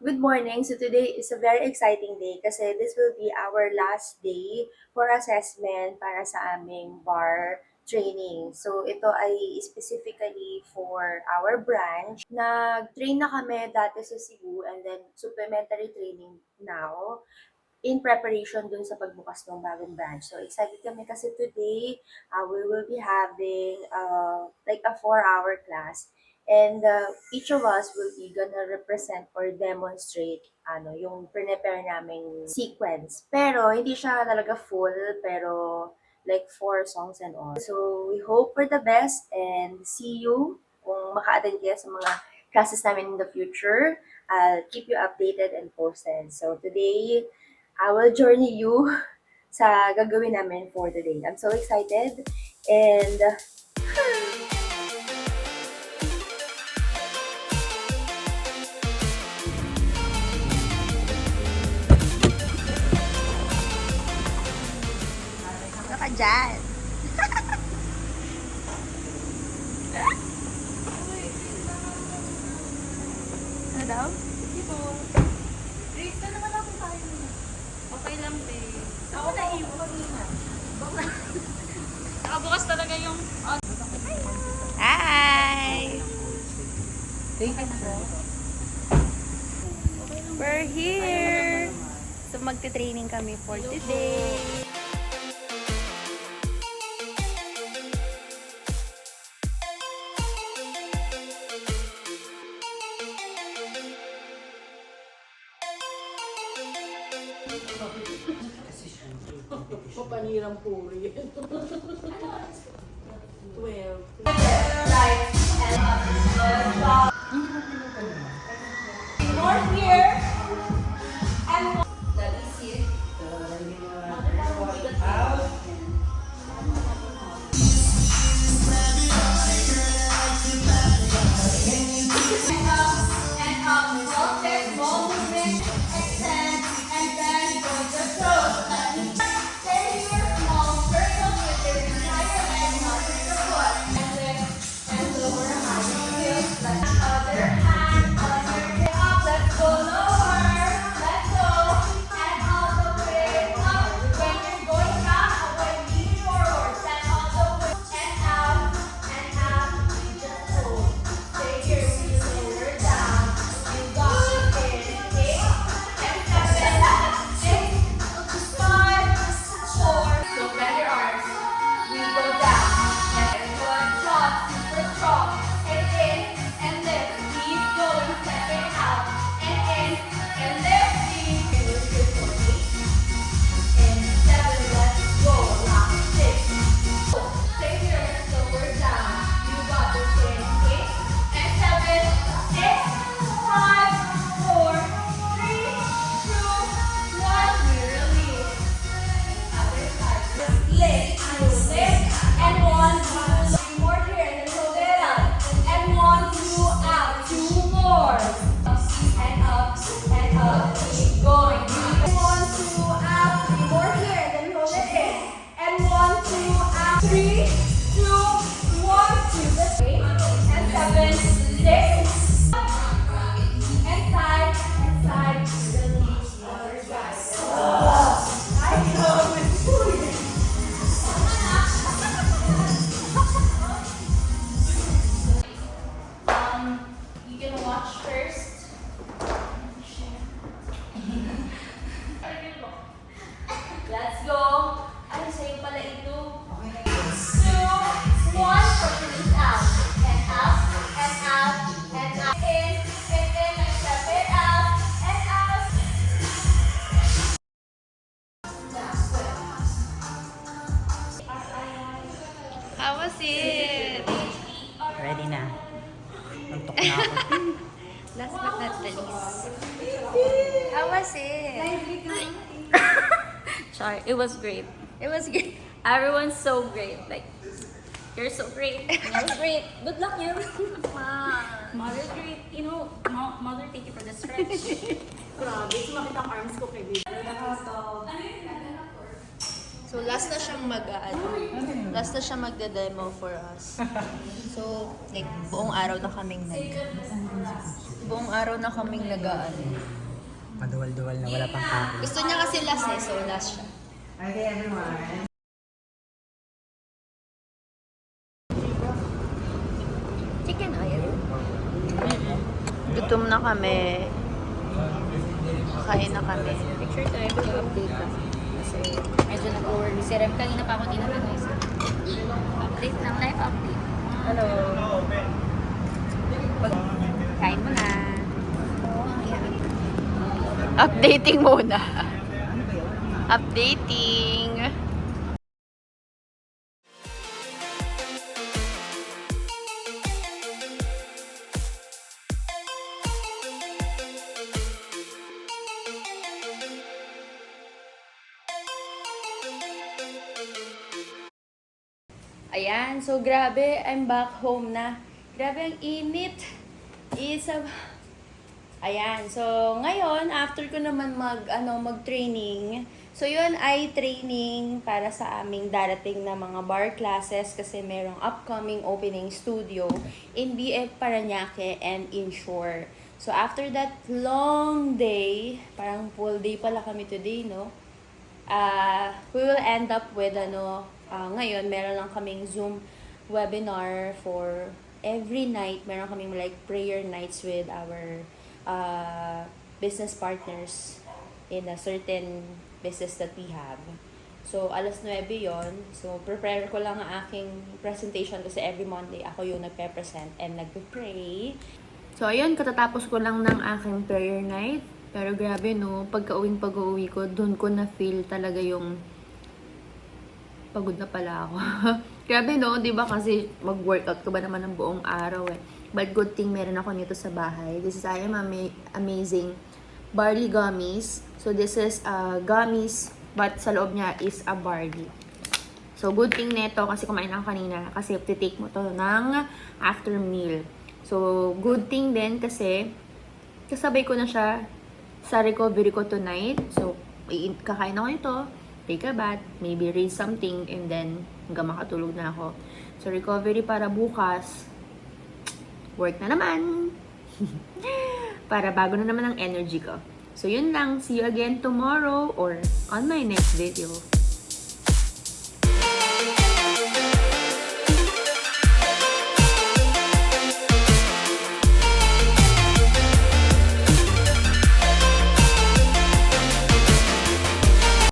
Good morning. So today is a very exciting day kasi this will be our last day for assessment para sa aming bar training. So ito ay specifically for our branch. Nag-train na kami dati sa Cebu and then supplementary training now in preparation dun sa pagbukas ng bagong branch. So excited kami kasi today we will be having like a 4-hour class. And each of us will be gonna represent or demonstrate yung prepare naming sequence. Pero hindi siya talaga full, pero like 4 songs and all. So we hope for the best and see you kung maka-attend kayo sa mga classes namin in the future. I'll keep you updated and posted. So today, I will journey you sa gagawin namin for the day. I'm so excited and ano ka dyan? Ano daw? Ito. Grace, na naman ako tayo. Okay lang, babe. Ako na iwan kanina. Nakabukas talaga yung... Hi! We're here! So magte-training kami for today. Papanirang puri. 12. More here. And more. That is it. You can watch first. Let's go. Ay, sa'yo pala ito. 2, 1, release out. And out, and out, and out. In, and step it out, and out. How was it? Ready na. Antok na ako. Last but not the least. How was it? Char, it was great. It was great. Everyone's so great. Like, you're so great. You're great. Good luck, you. Mother's great. You know, mother, thank you for the stretch. Grabe, sumakit ang arms ko kay baby. So So, last na siyang last na siyang magde-demo for us. So, like, buong araw na kaming nag-ano. Maduwal-duwal na wala pang kain. Gusto niya kasi last so last siya. Okay, everyone. Chicken oil. Gutom na kami. Kain na kami. Picture tayo, update ka. Kasi medyo nag-over. Si Rem kanina pa ako di nakakaisa. Update ng live update. Hello. Kain mo na. Updating muna. Updating. Ayan, so grabe, I'm back home na. Grabe ang init. Ayan, so ngayon, after ko naman mag-training, so yun ay training para sa aming darating na mga bar classes kasi merong upcoming opening studio in BF Parañaque and in Shore. So after that long day, parang full day pala kami today, no? We will end up with ngayon meron lang kaming Zoom webinar for every night. Meron kaming like prayer nights with our business partners in a certain business that we have. So, 9:00 yon. So, prepare ko lang ang aking presentation kasi every Monday ako yung nagpe-present and nagpe-pray. So, ayun, katatapos ko lang ng aking prayer night. Pero grabe no, pag-uwi ko, doon ko na-feel talaga yung pagod na pala ako. Grabe no, di ba kasi mag-workout ko ba naman ng buong araw eh. But good thing meron ako nito sa bahay. This is I am amazing barley gummies. So this is gummies but sa loob niya is a barley. So good thing nito kasi kumain ako kanina kasi take mo to ng after meal. So good thing din kasi kasabay ko na siya sa recovery ko tonight. So kakain ako nito, take a bath, maybe read something, and then hanggang makatulog na ako. So, recovery para bukas, work na naman. Para bago na naman ang energy ko. So, yun lang. See you again tomorrow or on my next video.